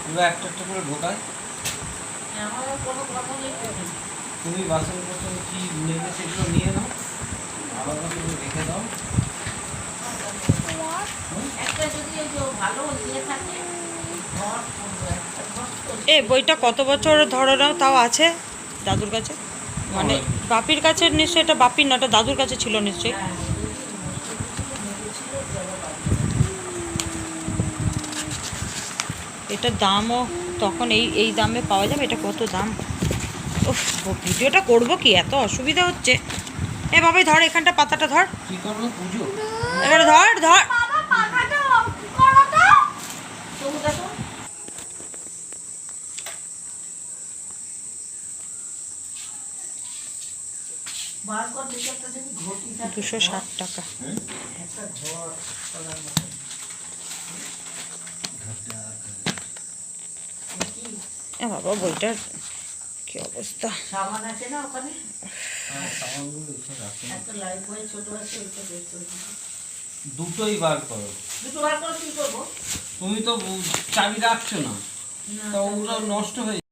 এবার একটা একটা করে ঢোকায়। তুমি বাসনপত্র কি নেবে সেগুলো নিয়ে নাও, আলাদা করে রেখে দাও। এ বইটা কত বছর ধরো নাও তাও আছে দাদুর কাছে, মানে বাপির কাছে নিশ্চয়ই, এটা বাপির না, এটা দাদুর কাছে ছিল নিশ্চয়ই। এটার দামও তখন এই এই দামে পাওয়া যাবে, এটা কত দাম। ও ভিডিওটা করবো কি, এত অসুবিধা হচ্ছে। এ বাবাই ধর, এখানটা পাতাটা ধর, কি করবো পুজো? এবারে ধর ধর। $260। এ বাবা বইটার কি অবস্থা। সাবান আছে না ওখানে? হ্যাঁ, সাবানগুলো এসে রাখো। একটা লাইফ বই ছোট আছে, ওইটা বের করে দিবি। দুটোই বার করো। দুটো বার করে কি করবো? তুমি তো চাবি রাখছো না, তো ওগুলো নষ্ট হয়ে